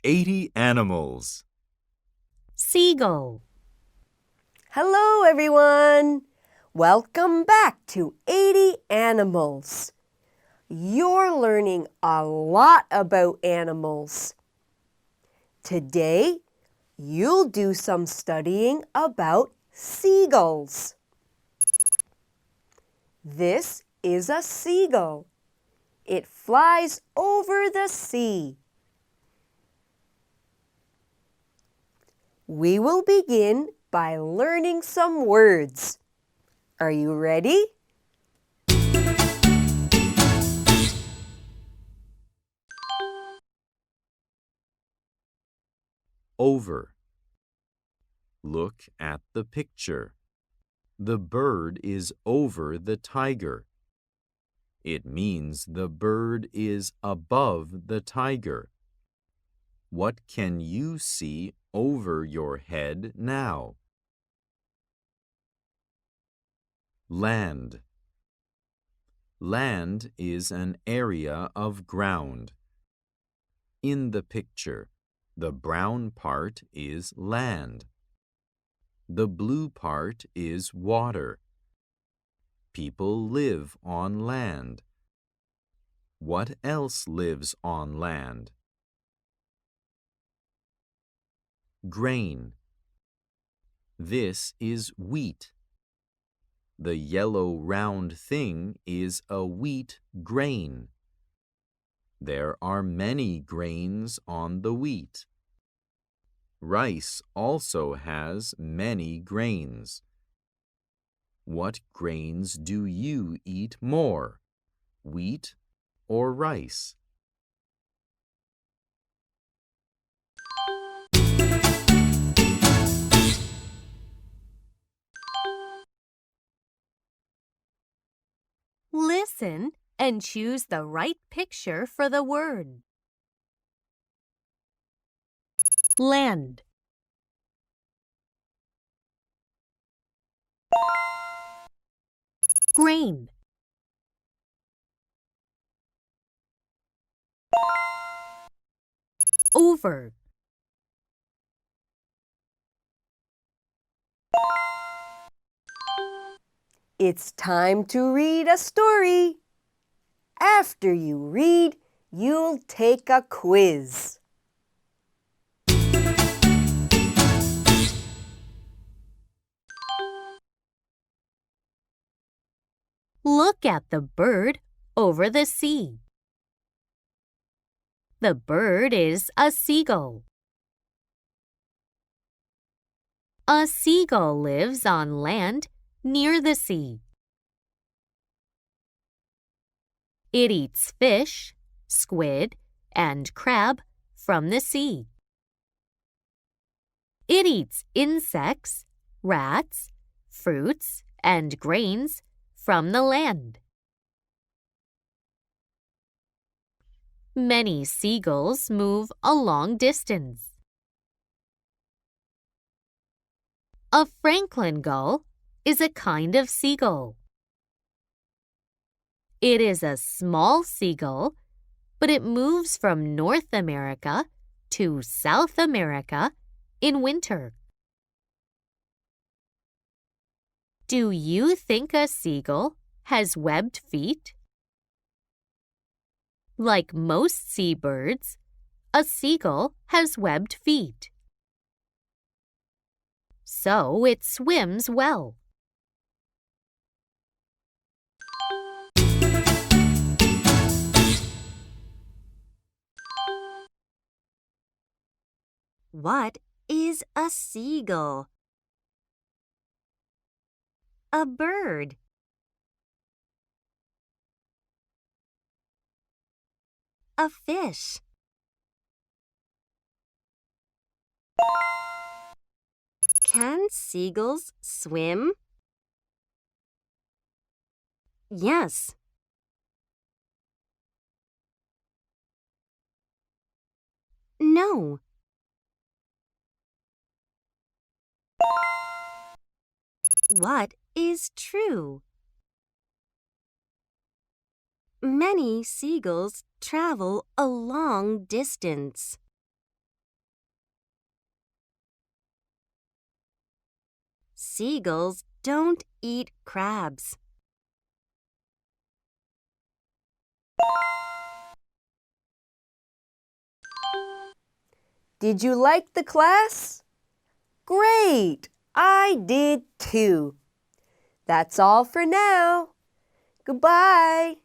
80 animals. Seagull. Hello, everyone. Welcome back to 80 Animals. You're learning a lot about animals. Today, you'll do some studying about seagulls. This is a seagull. It flies over the sea. We will begin by learning some words. Are you ready? Over. Look at the picture. The bird is over the tiger. It means the bird is above the tiger. What can you see over your head now? Land. Land is an area of ground. In the picture, the brown part is land. The blue part is water. People live on land. What else lives on land? Grain. This is wheat. The yellow round thing is a wheat grain. There are many grains on the wheat. Rice also has many grains. What grains do you eat more, wheat or rice? Listen and choose the right picture for the word. Land. Grain. Over. It's time to read a story. After you read, you'll take a quiz. Look at the bird over the sea. The bird is a seagull. A seagull lives on land near the sea. It eats fish, squid, and crab from the sea. It eats insects, rats, fruits, and grains from the land. Many seagulls move a long distance. A Franklin gull is a kind of seagull. It is a small seagull, but it moves from North America to South America in winter. Do you think a seagull has webbed feet? Like most seabirds, a seagull has webbed feet. So it swims well. What is a seagull? A bird. A fish. Can seagulls swim? Yes. No. What is true? Many seagulls travel a long distance. seagulls don't eat crabs. Did you like the class? Great! I did too. That's all for now. Goodbye.